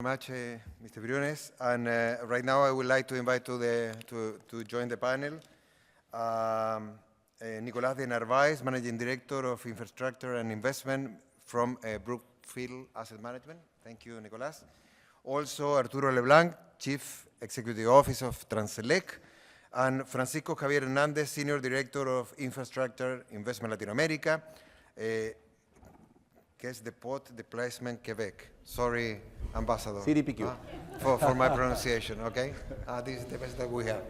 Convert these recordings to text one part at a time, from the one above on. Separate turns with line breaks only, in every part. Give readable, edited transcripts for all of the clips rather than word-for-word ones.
Much, Mr. Briones, and right now I would like to invite to join the panel Nicolas de Narvaez, Managing Director of Infrastructure and Investment from Brookfield Asset Management. Thank you, Nicolas. Also, Arturo Le Blanc, Chief Executive Officer of Transelec, and Francisco Javier Hernandez, Senior Director of Infrastructure Investment Latin America, Caisse, dépôt, Placement, Québec. Sorry, Ambassador.
CDPQ.
For my pronunciation, okay? This is the best that we have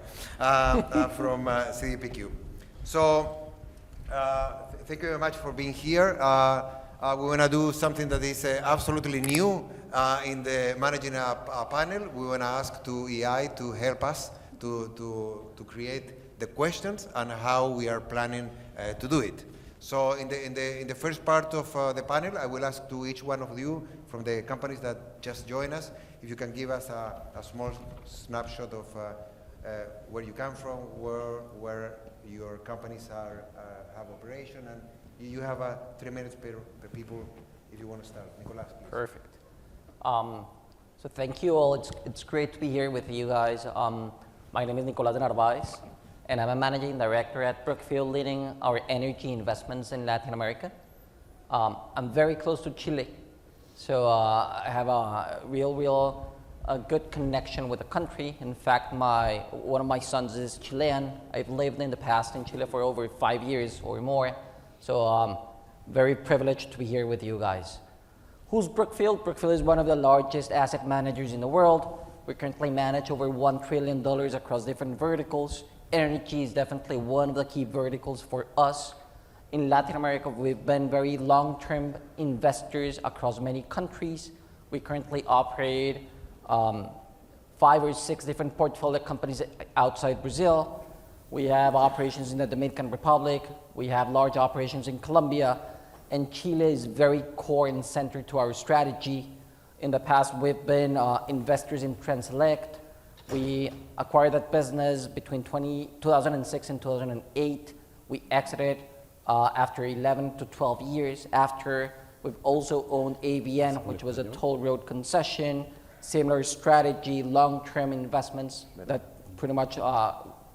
from CDPQ. So, thank you very much for being here. We want to do something that is absolutely new in the managing a panel. We want to ask to EI to help us to create the questions and how we are planning to do it. So in the first part of the panel, I will ask to each one of you from the companies that just joined us, if you can give us a small snapshot of where you come from, where your companies have operation, and you have 3 minutes per people if you want to start. Nicolas, please.
Perfect. So thank you all. It's great to be here with you guys. My name is Nicolas de Narvaez, and I'm a managing director at Brookfield, leading our energy investments in Latin America. I'm very close to Chile, so I have a real good connection with the country. In fact, one of my sons is Chilean. I've lived in the past in Chile for over 5 years or more, so I'm very privileged to be here with you guys. Who's Brookfield? Brookfield is one of the largest asset managers in the world. We currently manage over $1 trillion across different verticals. Energy is definitely one of the key verticals for us. In Latin America, we've been very long-term investors across many countries. We currently operate 5 or 6 different portfolio companies outside Brazil. We have operations in the Dominican Republic. We have large operations in Colombia. And Chile is very core and centered to our strategy. In the past, we've been investors in Transelec. We acquired that business between 2006 and 2008. We exited after 11 to 12 years. After, we've also owned AVN, which was a toll road concession, similar strategy, long-term investments that pretty much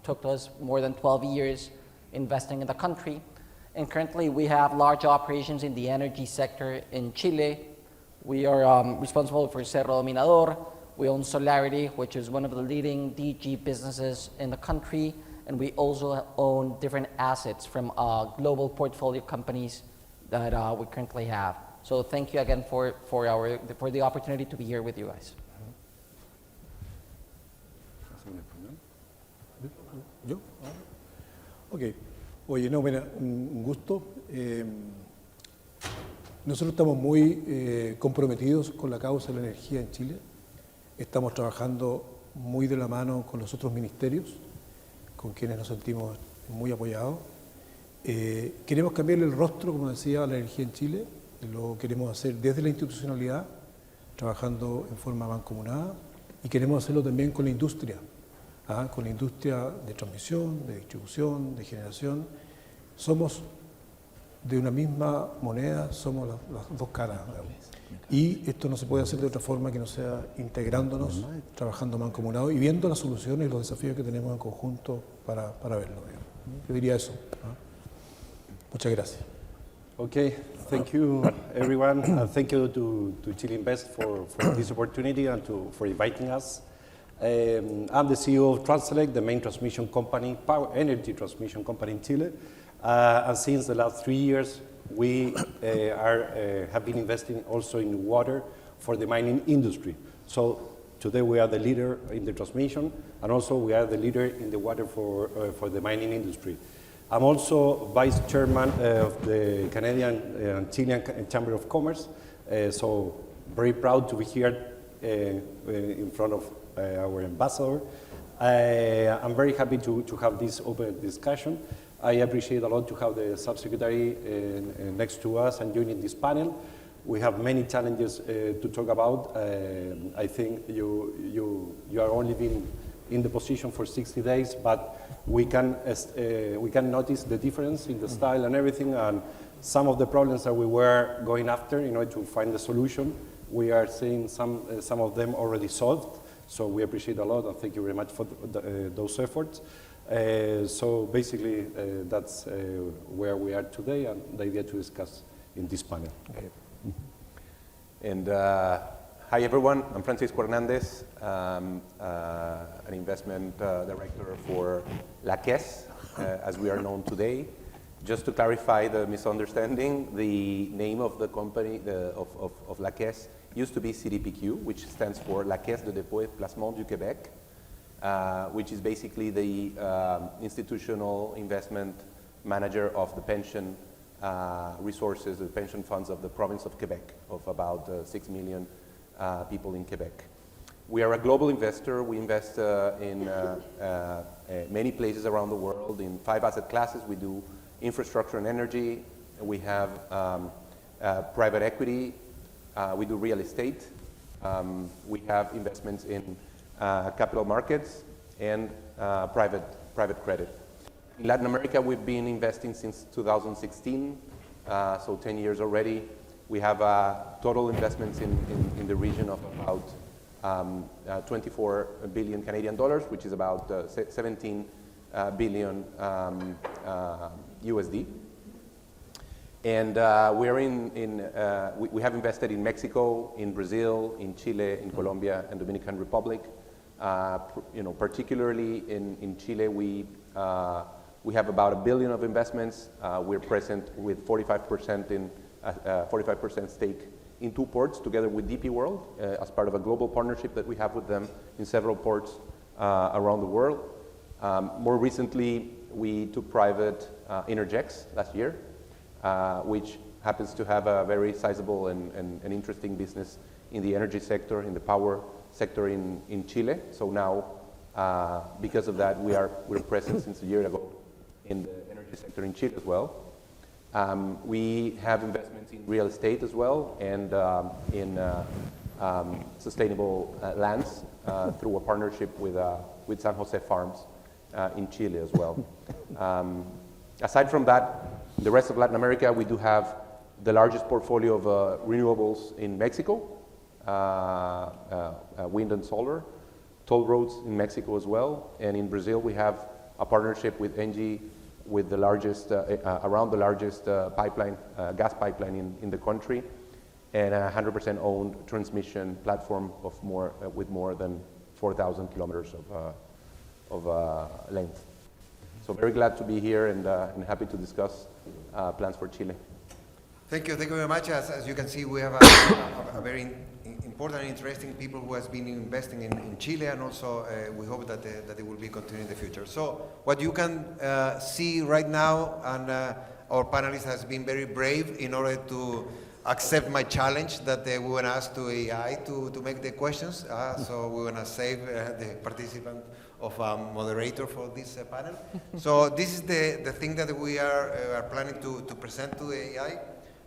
took us more than 12 years investing in the country. And currently, we have large operations in the energy sector in Chile. We are responsible for Cerro Dominador. We own Solarity, which is one of the leading DG businesses in the country, and we also own different assets from global portfolio companies that we currently have. So thank you again for the opportunity to be here with you guys.
¿Yo? Ok. Oye, no, mira, un gusto. Nosotros estamos muy comprometidos con la causa de la energía en Chile. Estamos trabajando muy de la mano con los otros ministerios, con quienes nos sentimos muy apoyados. Queremos cambiarle el rostro, como decía, a la energía en Chile. Lo queremos hacer desde la institucionalidad, trabajando en forma mancomunada, y queremos hacerlo también con la industria de transmisión, de distribución, de generación. Somos de una misma moneda, somos las dos caras. Y esto no se puede hacer de otra forma que no sea integrándonos, trabajando mancomunados y viendo las soluciones y los desafíos que tenemos en conjunto para verlo. Yo diría eso. Muchas gracias.
Okay, thank you everyone, and thank you to Chile Invest for this opportunity and for inviting us. I'm the CEO of Transelec, the main transmission company, power energy transmission company in Chile. And since the last 3 years, we have been investing also in water for the mining industry. So today we are the leader in the transmission, and also we are the leader in the water for the mining industry. I'm also vice chairman of the Canadian and Chilean Chamber of Commerce, so very proud to be here in front of our ambassador. I'm very happy to have this open discussion. I appreciate a lot to have the subsecretary next to us and joining this panel. We have many challenges to talk about. I think you are only been in the position for 60 days, but we can notice the difference in the style and everything, and some of the problems that we were going after in order to find the solution We are seeing some of them already solved, so we appreciate a lot and thank you very much for those efforts. So basically, that's where we are today and the idea to discuss in this panel.
Okay.
And hi everyone, I'm Francisco Hernandez, an investment director for La Caisse, as we are known today. Just to clarify the misunderstanding, the name of the company of La Caisse used to be CDPQ, which stands for La Caisse de dépôt et placement du Québec, which is basically the institutional investment manager of the pension resources, the pension funds of the province of Quebec, of about 6 million people in Quebec. We are a global investor. We invest in many places around the world in 5 asset classes. We do infrastructure and energy. We have private equity. We do real estate. We have investments in capital markets and private credit. In Latin America, we've been investing since 2016, so 10 years already. We have total investments in the region of about 24 billion Canadian dollars, which is about 17 billion USD. And we have invested in Mexico, in Brazil, in Chile, in Colombia, and Dominican Republic. Particularly in Chile, we have about $1 billion of investments. We're present with 45% stake in 2 ports, together with DP World, as part of a global partnership that we have with them in several ports around the world. More recently, we took private Interjex last year, which happens to have a very sizable and interesting business in the energy sector, in the power sector in Chile. So now, because of that, we're present since a year ago in the energy sector in Chile as well. We have investments in real estate as well, and in sustainable lands through a partnership with San Jose Farms in Chile as well. Aside from that, the rest of Latin America, we do have the largest portfolio of renewables in Mexico, wind and solar, toll roads in Mexico as well, and in Brazil we have a partnership with ENGIE with the largest, around the largest pipeline, gas pipeline in the country, and a 100% owned transmission platform of with more than 4,000 kilometers of length. So very glad to be here and happy to discuss plans for Chile.
Thank you very much. As you can see, we have a very important and interesting people who has been investing in Chile, and also we hope that it will be continuing in the future. So what you can see right now, and our panelist has been very brave in order to accept my challenge that we want to ask to AI to make the questions. So we want to save the participant of a moderator for this panel. So this is the thing that we are planning to present to the AI.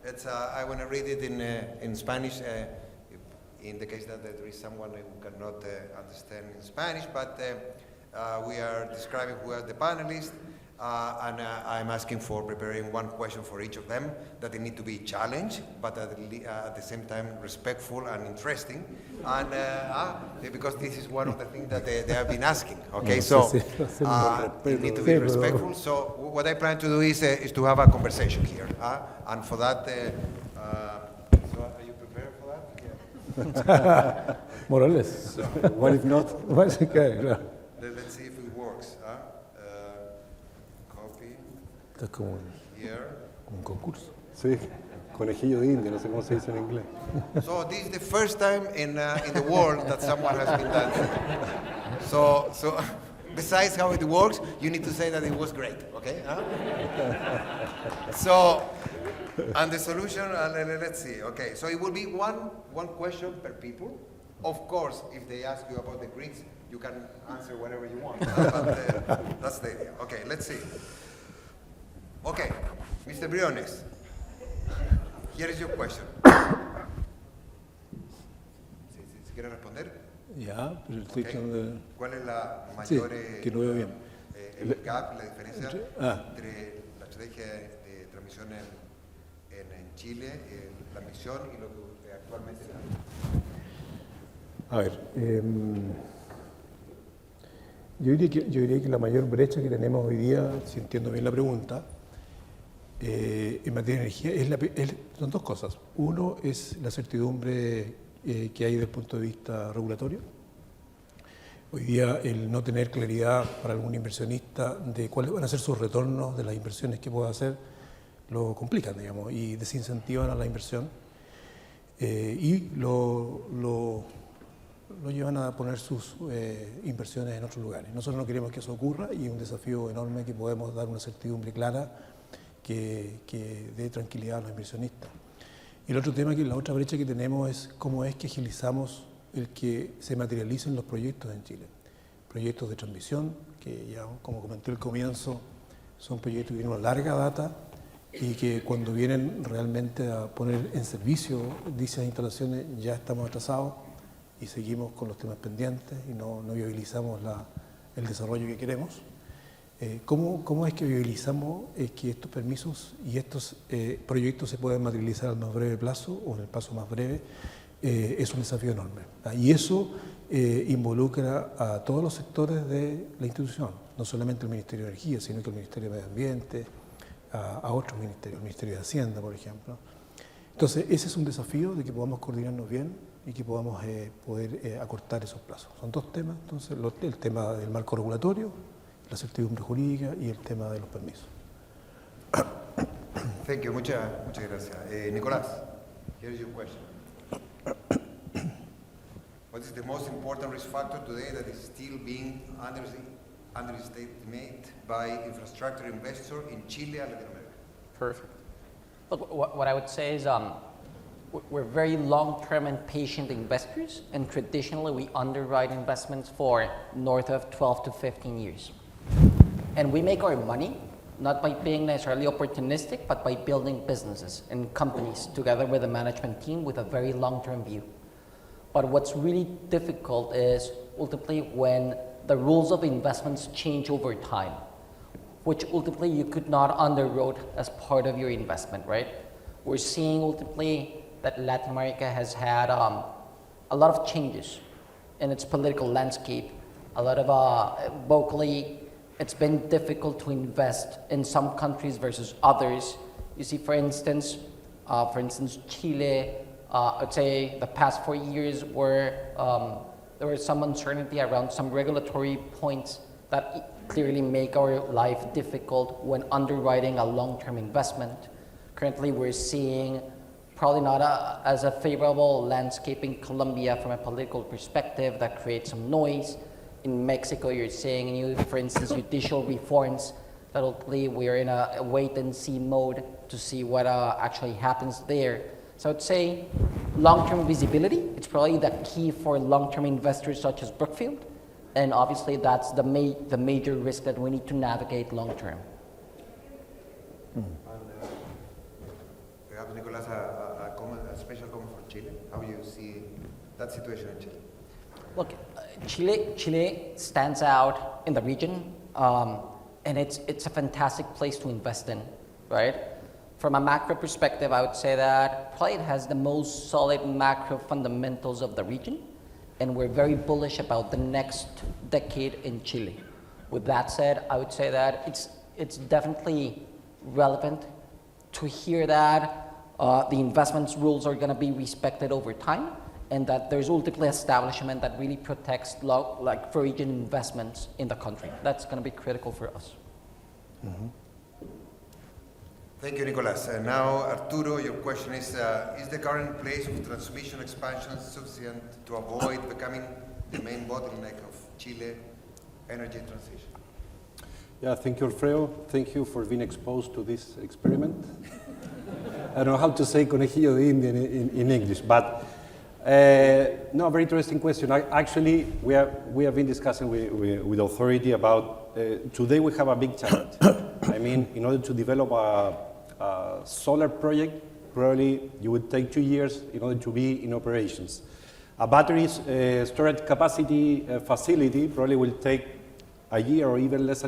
It's, I want to read it in Spanish, in the case that there is someone who cannot understand in Spanish, but we are describing who are the panelists, and I'm asking for preparing 1 question for each of them, that they need to be challenged, but at the same time respectful and interesting, and because this is one of the things that they have been asking, okay? So you need to be respectful. So what I plan to do is to have a conversation here, and for that, so are you prepared for that? Yeah.
More or less.
So,
What if not?
Let's
let's see if it works. Copy
Esto es como
here.
un concurso.
Sí, conejillo de India, no sé cómo se dice en inglés.
So this is the first time in the world that someone has been done. So besides how it works, you need to say that it was great, okay? So, and the solution, let's see. Okay, so it will be one question per people. Of course, if they ask you about the Greeks, you can answer whatever you want. But that's the idea. Okay, let's see. Okay, Mr. Briones, here is your question. ¿Si quiere responder?
Ya, pero estoy
Okay.
tratando de...
¿Cuál es la
Sí,
mayor
que no veo bien.
el gap, la diferencia
Ah.
entre la estrategia de transmisión en Chile, la misión y lo que actualmente hace?
A ver, yo diría que la mayor brecha que tenemos hoy día, si entiendo bien la pregunta, en materia de energía son dos cosas. Uno es la certidumbre que hay desde el punto de vista regulatorio. Hoy día el no tener claridad para algún inversionista de cuáles van a ser sus retornos de las inversiones que pueda hacer, lo complican, digamos, y desincentivan a la inversión y lo llevan a poner sus inversiones en otros lugares. Nosotros no queremos que eso ocurra y es un desafío enorme que podemos dar una certidumbre clara que dé tranquilidad a los inversionistas. Y el otro tema, que la otra brecha que tenemos, es cómo es que agilizamos el que se materialicen los proyectos en Chile. Proyectos de transmisión, que ya como comenté al comienzo, son proyectos que tienen una larga data y que cuando vienen realmente a poner en servicio dichas instalaciones ya estamos atrasados y seguimos con los temas pendientes y no viabilizamos el desarrollo que queremos. ¿Cómo es que viabilizamos que estos permisos y estos proyectos se puedan materializar al más breve plazo o en el plazo más breve? Es un desafío enorme. Y eso involucra a todos los sectores de la institución, no solamente el Ministerio de Energía, sino que el Ministerio de Medio Ambiente, a otros ministerios, el Ministerio de Hacienda, por ejemplo. Entonces, ese es un desafío de que podamos coordinarnos bien y que podamos poder acortar esos plazos. Son dos temas, entonces, el tema del marco regulatorio, la certidumbre jurídica y el tema de los permisos.
Thank you. Muchas gracias. Nicolás, here's your question. What is the most important risk factor today that is still being underestimated by infrastructure investors in Chile and Latin America?
Perfect. Look, what I would say is we're very long-term and patient investors, and traditionally we underwrite investments for north of 12 to 15 years. And we make our money not by being necessarily opportunistic, but by building businesses and companies together with a management team with a very long-term view. But what's really difficult is ultimately when the rules of investments change over time, which ultimately you could not underwrite as part of your investment, right? We're seeing ultimately that Latin America has had a lot of changes in its political landscape, a lot of vocally, it's been difficult to invest in some countries versus others. You see, for instance, Chile, I'd say the past 4 years where there was some uncertainty around some regulatory points that clearly make our life difficult when underwriting a long-term investment. Currently, we're seeing probably not as a favorable landscape in Colombia from a political perspective that creates some noise. In Mexico, you're seeing, for instance, judicial reforms that ultimately we are in a wait-and-see mode to see what actually happens there. So I'd say long-term visibility, it's probably the key for long-term investors such as Brookfield, and obviously that's the major risk that we need to navigate long-term.
Perhaps, Nicolas, a special comment for Chile. How you see that situation in Chile?
Look, Chile stands out in the region, and it's a fantastic place to invest in, right? From a macro perspective, I would say that probably it has the most solid macro fundamentals of the region, and we're very bullish about the next decade in Chile. With that said, I would say that it's definitely relevant to hear that the investments rules are going to be respected over time, and that there's ultimately establishment that really protects like foreign investments in the country. That's going to be critical for us.
Mm-hmm.
Thank you, Nicolas. And now, Arturo, your question is the current pace of transmission expansion sufficient to avoid becoming the main bottleneck of Chile energy transition?
Yeah, thank you, Alfredo. Thank you for being exposed to this experiment. I don't know how to say conejillo de India in English, but no, very interesting question. Actually, we have been discussing with authority about, today we have a big challenge. I mean, in order to develop a solar project, probably you would take 2 years in order to be in operations. A battery storage capacity facility probably will take a year or even less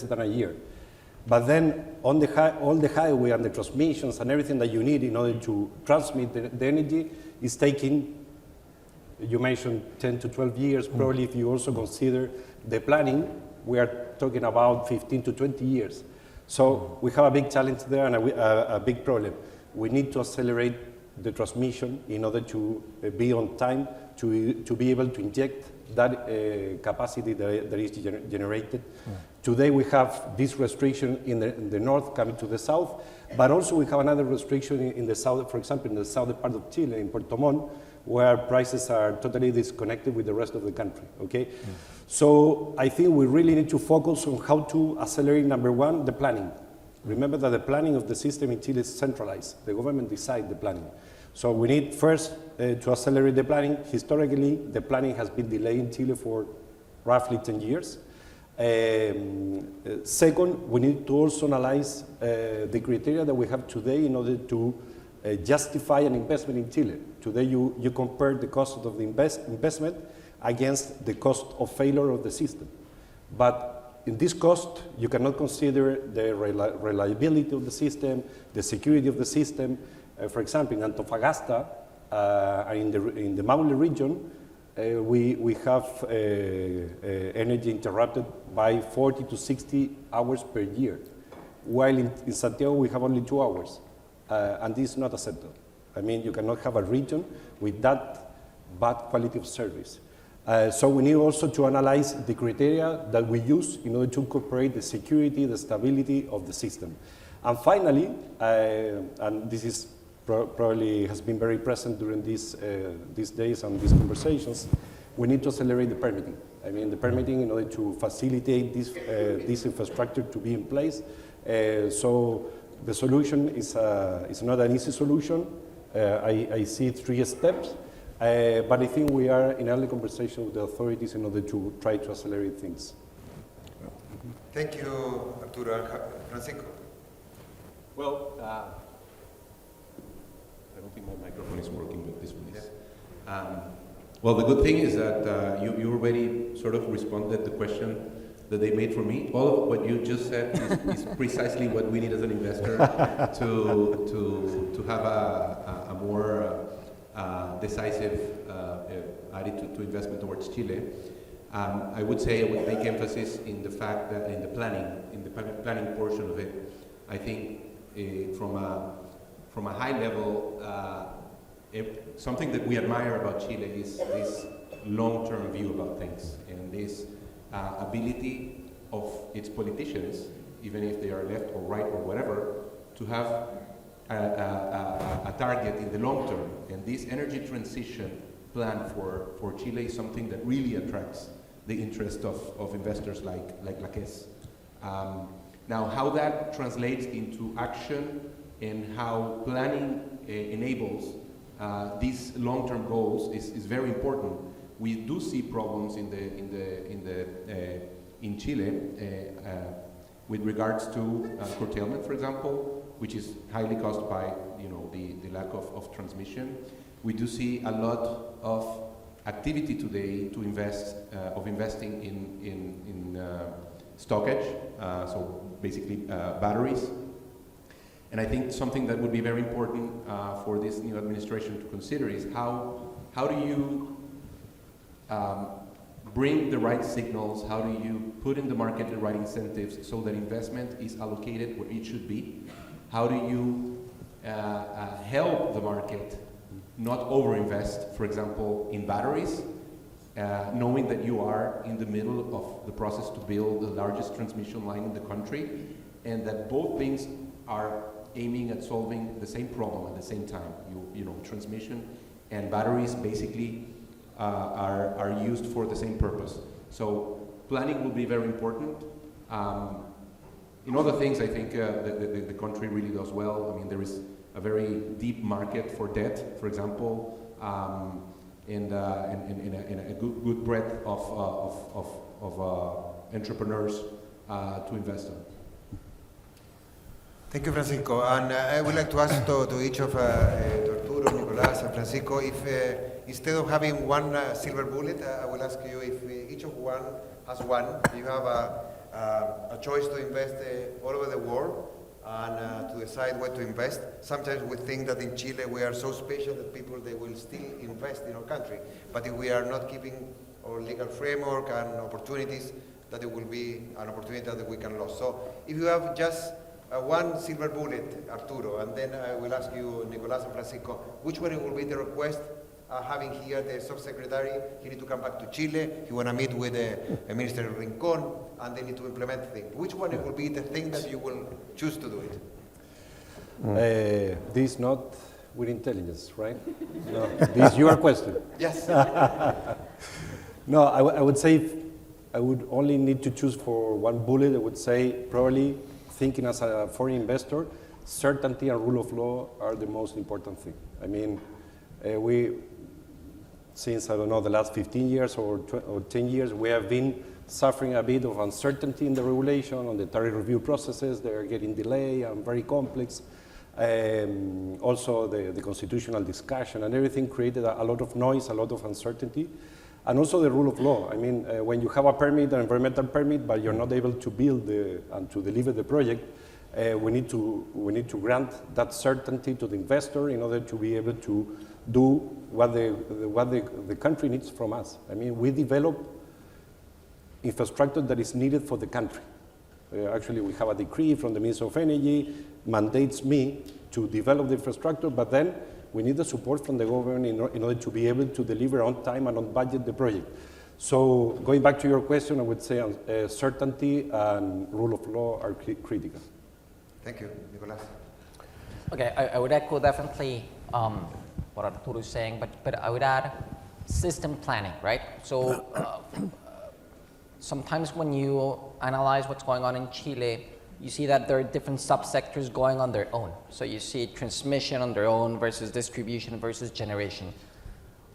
than a year. But then on all the highway and the transmissions and everything that you need in order to transmit the energy is taking You mentioned 10 to 12 years. Probably if you also consider the planning, we are talking about 15 to 20 years. So we have a big challenge there and a big problem. We need to accelerate the transmission in order to be on time, to be able to inject that capacity that is generated. Today we have this restriction in the north coming to the south, but also we have another restriction in the south, for example, in the southern part of Chile, in Puerto Montt, where prices are totally disconnected with the rest of the country, okay? So I think we really need to focus on how to accelerate, number one, the planning. Remember that the planning of the system in Chile is centralized. The government decides the planning. So we need first to accelerate the planning. Historically, the planning has been delayed in Chile for roughly 10 years. Second, we need to also analyze the criteria that we have today in order to justify an investment in Chile. Today, you compare the cost of the investment against the cost of failure of the system. But in this cost, you cannot consider the reliability of the system, the security of the system. For example, in Antofagasta, in the Maule region, we have energy interrupted by 40 to 60 hours per year, while in Santiago we have only 2 hours, and this is not acceptable. I mean, you cannot have a region with that bad quality of service. So we need also to analyze the criteria that we use in order to incorporate the security, the stability of the system. And finally, and this is probably has been very present during these days and these conversations, we need to accelerate the permitting. I mean, the permitting in order to facilitate this infrastructure to be in place. So the solution is not an easy solution. I see 3 steps, but I think we are in early conversation with the authorities in order to try to accelerate things.
Thank you, Arturo. Francisco.
Well, I don't think my microphone is working, but this one is. Well, the good thing is that you already sort of responded the question that they made for me. All of what you just said is precisely what we need as an investor to have a more decisive attitude to investment towards Chile. I would say I would make emphasis in the fact that in the planning portion of it, I think from a high level, something that we admire about Chile is this long-term view about things and this ability of its politicians, even if they are left or right or whatever, to have a target in the long term. And this energy transition plan for Chile is something that really attracts the interest of investors like La Caisse. Now, how that translates into action and how planning enables these long-term goals is very important. We do see problems in Chile with regards to curtailment, for example, which is highly caused by the lack of transmission. We do see a lot of activity today to investing in stockage, so basically batteries. And I think something that would be very important for this new administration to consider is how do you bring the right signals, how do you put in the market the right incentives so that investment is allocated where it should be? How do you help the market not overinvest, for example, in batteries, knowing that you are in the middle of the process to build the largest transmission line in the country, and that both things are aiming at solving the same problem at the same time. You know, transmission and batteries basically are used for the same purpose. So planning will be very important. In other things, I think the country really does well. I mean, there is a very deep market for debt, for example, and a good breadth of entrepreneurs to invest in.
Thank you, Francisco. And I would like to ask to each of Arturo, Nicolas, and Francisco, if instead of having one silver bullet, I will ask you if each of one has one. You have a choice to invest all over the world. and to decide where to invest. Sometimes we think that in Chile we are so special that people they will still invest in our country. But if we are not keeping our legal framework and opportunities, that it will be an opportunity that we can lose. So if you have just one silver bullet, Arturo, and then I will ask you, Nicolas and Francisco, which one will be the request having here the subsecretary? He need to come back to Chile. He want to meet with the Minister Rincon, and they need to implement things. Which one will be the thing that you will choose to do it?
This not with intelligence, right? No, this is your question.
Yes.
No, I would say if I would only need to choose for one bullet. I would say probably thinking as a foreign investor, certainty and rule of law are the most important thing. I mean, since, I don't know, the last 15 years or 10 years, we have been suffering a bit of uncertainty in the regulation, on the tariff review processes. They are getting delayed and very complex. Also, the constitutional discussion and everything created a lot of noise, a lot of uncertainty. And also the rule of law. I mean, when you have a permit, an environmental permit, but you're not able to build and to deliver the project, we need to grant that certainty to the investor in order to be able to do what the country needs from us. I mean, we develop infrastructure that is needed for the country. Actually, we have a decree from the Minister of Energy, mandates me to develop the infrastructure, but then we need the support from the government in order to be able to deliver on time and on budget the project. So going back to your question, I would say certainty and rule of law are critical.
Thank you, Nicolas.
Okay, I would echo definitely what Arturo is saying, but I would add system planning, right? So sometimes when you analyze what's going on in Chile, you see that there are different subsectors going on their own. So you see transmission on their own versus distribution versus generation.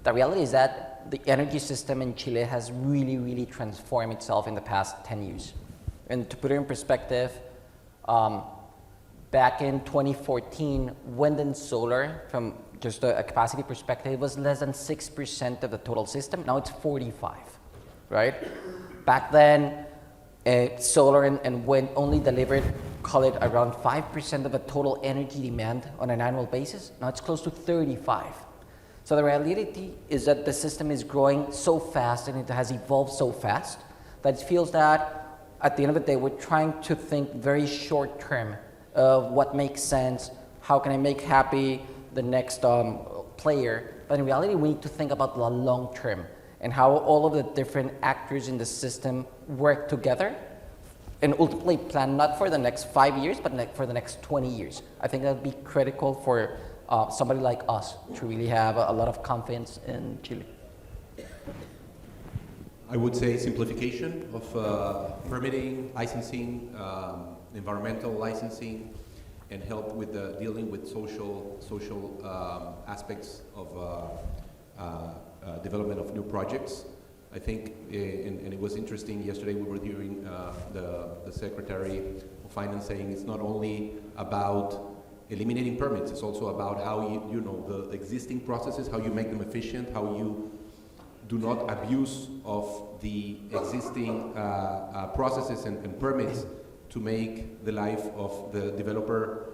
The reality is that the energy system in Chile has really, really transformed itself in the past 10 years. And to put it in perspective, back in 2014, wind and solar, from just a capacity perspective, was less than 6% of the total system. Now it's 45, right? Back then, solar and wind only delivered, call it around 5% of the total energy demand on an annual basis. Now it's close to 35. So the reality is that the system is growing so fast and it has evolved so fast that it feels that at the end of the day, we're trying to think very short term of what makes sense, how can I make happy the next player. But in reality, we need to think about the long term and how all of the different actors in the system work together and ultimately plan not for the next 5 years, but for the next 20 years. I think that would be critical for somebody like us to really have a lot of confidence in Chile.
I would say simplification of permitting, licensing, environmental licensing, and help with dealing with social aspects of development of new projects. I think, and it was interesting, yesterday we were hearing the Secretary of Finance saying it's not only about eliminating permits, it's also about how you know, the existing processes, how you make them efficient, how you do not abuse of the existing processes and permits to make the life of the developer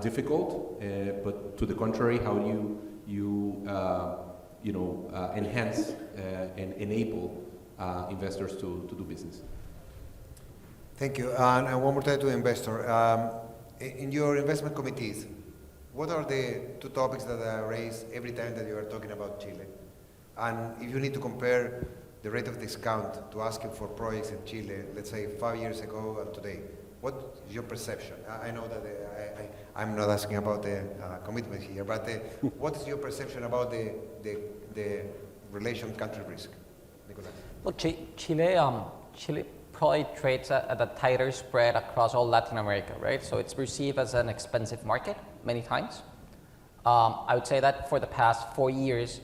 difficult, but to the contrary, how you enhance and enable investors to do business.
Thank you. And one more time to the investor. In your investment committees, what are the two topics that are raised every time that you are talking about Chile? And if you need to compare the rate of discount to asking for projects in Chile, let's say 5 years ago and today, what is your perception? I know that I'm not asking about the commitment here, but what is your perception about the relation country risk? Nicolas?
Look, Chile probably trades at a tighter spread across all Latin America, right? So it's perceived as an expensive market many times. I would say that for the past 4 years,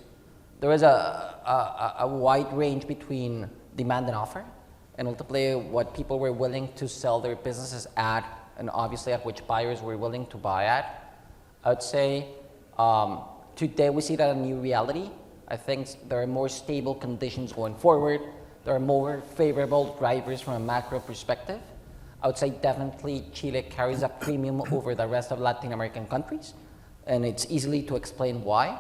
there is a wide range between demand and offer, and ultimately what people were willing to sell their businesses at, and obviously at which buyers were willing to buy at. I would say today we see that a new reality. I think there are more stable conditions going forward. There are more favorable drivers from a macro perspective. I would say definitely Chile carries a premium over the rest of Latin American countries, and it's easily to explain why.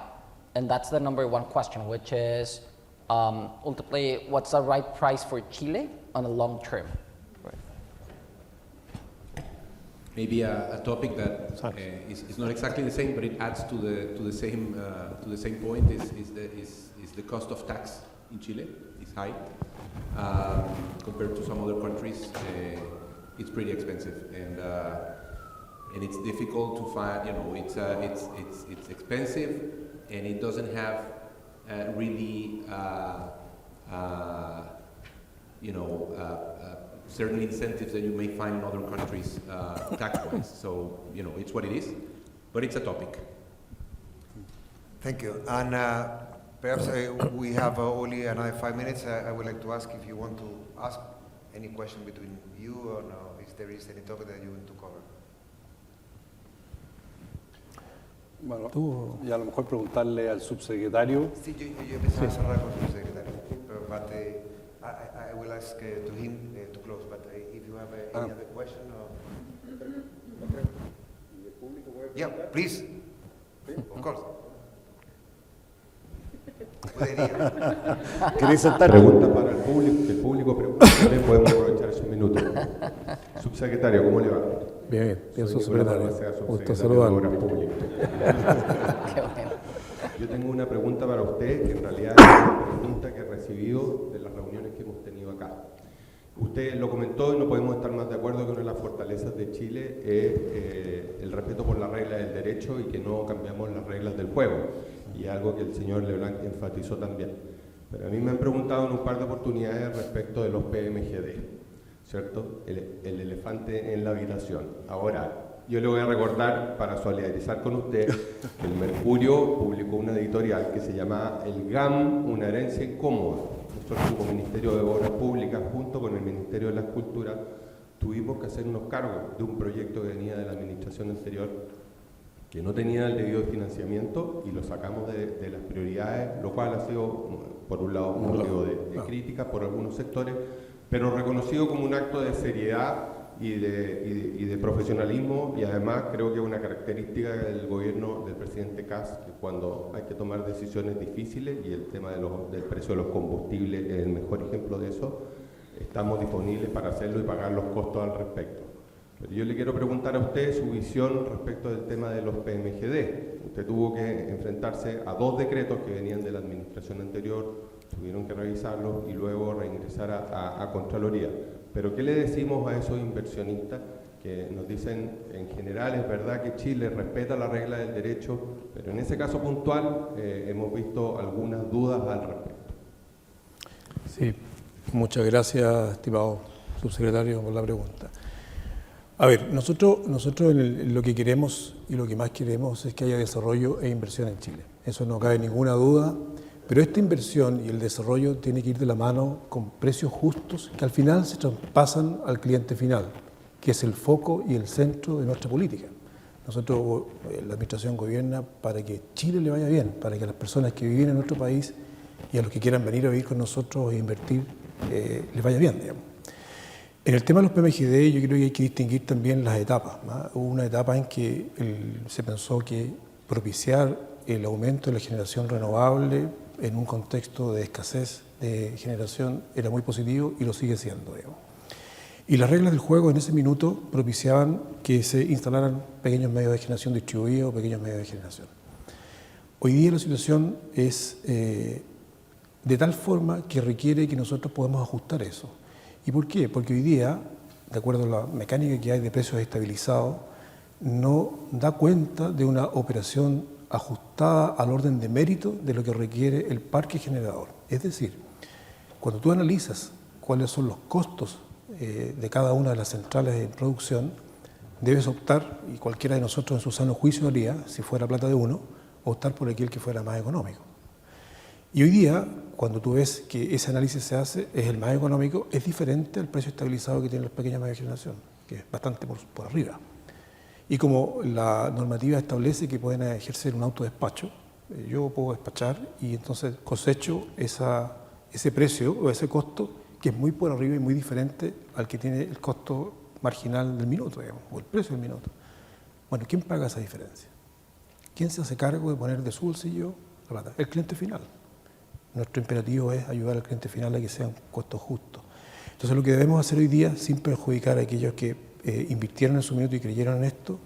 And that's the number one question, which is ultimately, what's the right price for Chile on a long term?
Maybe a topic that is not exactly the same, but it adds to the same point is the cost of tax in Chile is high compared to some other countries. It's pretty expensive, and it's difficult to find. You know, it's expensive, and it doesn't have really certain incentives that you may find in other countries tax-wise. So, you know, it's what it is, but it's a topic.
Thank you. And perhaps we have only another 5 minutes. I would like to ask if you want to ask any question between you or no, if there is any topic that you want to cover.
Bueno, y a lo mejor preguntarle al subsecretario.
Sí, yo empecé a cerrar con el secretario, but I will ask to him to close, but if you have any other question or... Yeah, please. Of course.
¿Queréis sentar?
Pregunta para el público, que el público pregunta, también podemos aprovechar esos minutos. Subsecretario, ¿cómo le va?
Bien, bien,
Soy
subsecretario.
Nicolas de Narvaez,
Gusto
subsecretario de Obras
saludarlo.
Públicas.
Qué bueno.
Yo tengo una pregunta para usted, que en realidad es una pregunta que he recibido de las reuniones que hemos tenido acá. Usted lo comentó y no podemos estar más de acuerdo que una de las fortalezas de Chile es el respeto por las reglas del derecho y que no cambiamos las reglas del juego. Y algo que el señor Le Blanc enfatizó también. Pero a mí me han preguntado en un par de oportunidades respecto de los PMGD, ¿cierto? El elefante en la habitación. Ahora, yo le voy a recordar, para solidarizar con usted, que el Mercurio publicó una editorial que se llama El GAM, una herencia incómoda. Nosotros como Ministerio de Obras Públicas, junto con el Ministerio de la Cultura, tuvimos que hacer unos cargos de un proyecto que venía de la administración anterior, que no tenía el debido financiamiento, y lo sacamos de las prioridades, lo cual ha sido, por un lado, un motivo de crítica por algunos sectores, pero reconocido como un acto de seriedad y de profesionalismo, y además creo que es una característica del gobierno del presidente Caisse, que cuando hay que tomar decisiones difíciles, y el tema del precio de los combustibles es el mejor ejemplo de eso, estamos disponibles para hacerlo y pagar los costos al respecto. Pero yo le quiero preguntar a usted su visión respecto del tema de los PMGD. Usted tuvo que enfrentarse a 2 decretos que venían de la administración anterior, tuvieron que revisarlos y luego reingresar a Contraloría. Pero ¿qué le decimos a esos inversionistas que nos dicen, en general es verdad que Chile respeta la regla del derecho, pero en ese caso puntual hemos visto algunas dudas al respecto?
Sí, muchas gracias, estimado subsecretario, por la pregunta. A ver, nosotros lo que queremos y lo que más queremos es que haya desarrollo e inversión en Chile. Eso no cabe ninguna duda, pero esta inversión y el desarrollo tiene que ir de la mano con precios justos que al final se traspasan al cliente final, que es el foco y el centro de nuestra política. Nosotros, la administración gobierna para que Chile le vaya bien, para que a las personas que viven en nuestro país y a los que quieran venir a vivir con nosotros e invertir, les vaya bien, digamos. En el tema de los PMGD yo creo que hay que distinguir también las etapas, ¿no? Hubo una etapa en que se pensó que propiciar el aumento de la generación renovable en un contexto de escasez de generación era muy positivo y lo sigue siendo, digamos. Y las reglas del juego en ese minuto propiciaban que se instalaran pequeños medios de generación distribuidos o pequeños medios de generación. Hoy día la situación es de tal forma que requiere que nosotros podamos ajustar eso. ¿Y por qué? Porque hoy día, de acuerdo a la mecánica que hay de precios estabilizados, no da cuenta de una operación ajustada al orden de mérito de lo que requiere el parque generador. Es decir, cuando tú analizas cuáles son los costos de cada una de las centrales de producción, debes optar, y cualquiera de nosotros en su sano juicio haría, si fuera plata de uno, optar por aquel que fuera más económico. Y hoy día, cuando tú ves que ese análisis se hace, es el más económico, es diferente al precio estabilizado que tienen los pequeños medios de generación, que es bastante por arriba. Y como la normativa establece que pueden ejercer un autodespacho, yo puedo despachar y entonces cosecho ese precio o ese costo que es muy por arriba y muy diferente al que tiene el costo marginal del minuto, digamos, o el precio del minuto. Bueno, ¿quién paga esa diferencia? ¿Quién se hace cargo de poner de su bolsillo la plata? El cliente final. Nuestro imperativo es ayudar al cliente final a que sea un costo justo. Entonces, lo que debemos hacer hoy día, sin perjudicar a aquellos que invirtieron en su minuto y creyeron en esto,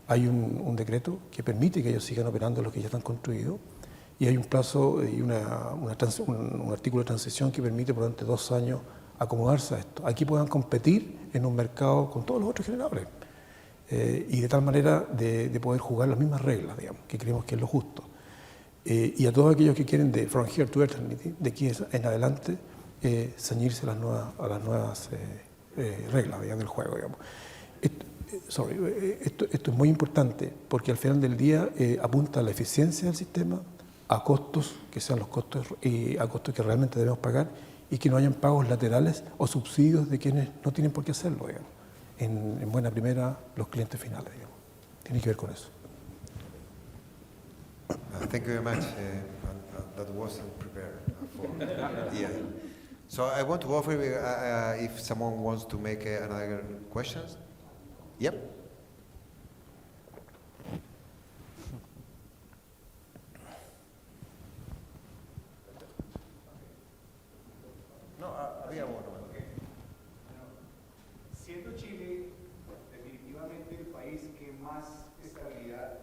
hay un decreto que permite que ellos sigan operando los que ya están construidos, y hay un plazo y un artículo de transición que permite durante 2 años acomodarse a esto. Aquí puedan competir en un mercado con todos los otros generadores, y de tal manera de poder jugar las mismas reglas, digamos, que creemos que es lo justo. Y a todos aquellos que quieren de from here to eternity, de aquí en adelante, ceñirse a las nuevas reglas, digamos, del juego, digamos. Esto es muy importante porque al final del día apunta a la eficiencia del sistema, a costos que sean los costos y a costos que realmente debemos pagar, y que no hayan pagos laterales o subsidios de quienes no tienen por qué hacerlo, digamos. En buena primera, los clientes finales, digamos. Tiene que ver con eso.
Thank you very much. That wasn't prepared for. Yeah. So I want to offer if someone wants to make another questions. Yep. No, había uno.
Siendo Chile definitivamente el país que más estabilidad...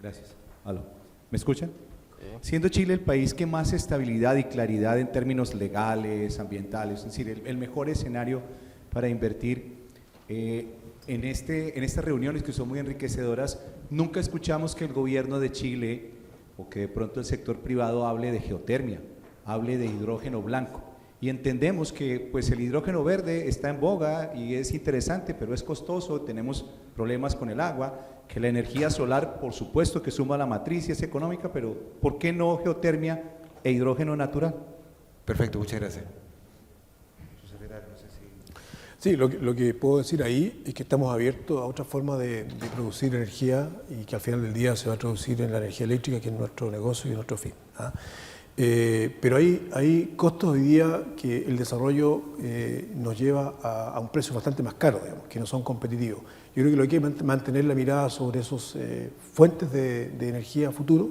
Gracias. Aló. ¿Me escuchan? Sí. Siendo Chile el país que más estabilidad y claridad en términos legales, ambientales, es decir, el mejor escenario para invertir, en estas reuniones que son muy enriquecedoras, nunca escuchamos que el gobierno de Chile o que de pronto el sector privado hable de geotermia, hable de hidrógeno blanco. Y entendemos que pues, el hidrógeno verde está en boga y es interesante, pero es costoso, tenemos problemas con el agua, que la energía solar, por supuesto que suma a la matriz y es económica, pero ¿por qué no geotermia e hidrógeno natural?
Perfecto, muchas gracias.
Sí, lo que puedo decir ahí es que estamos abiertos a otra forma de producir energía y que al final del día se va a traducir en la energía eléctrica, que es nuestro negocio y nuestro fin. Pero hay costos hoy día que el desarrollo nos lleva a un precio bastante más caro, digamos, que no son competitivos. Yo creo que lo que hay que mantener la mirada sobre esas fuentes de energía futuro,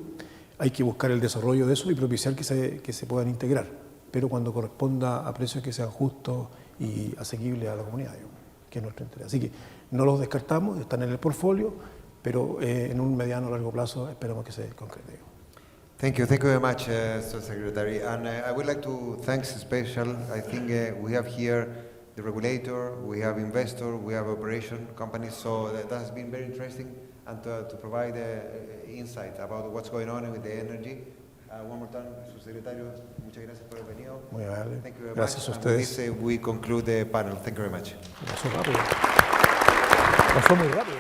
hay que buscar el desarrollo de eso y propiciar que se puedan integrar, pero cuando corresponda a precios que sean justos y asequibles a la comunidad, digamos, que es nuestro interés. Así que no los descartamos, están en el portfolio, pero en un mediano o largo plazo esperamos que se concrete.
Thank you very much, Secretary. And I would like to thank special. I think we have here the regulator, we have investor, we have operation companies. So that has been very interesting, and to provide insight about what's going on with the energy. One more time, Subsecretario, muchas gracias por haber venido.
Muy amable.
Thank you very
Gracias
much.
a ustedes.
And with this, we conclude the panel. Thank you very much.
Pasó rápido. Pasó muy rápido.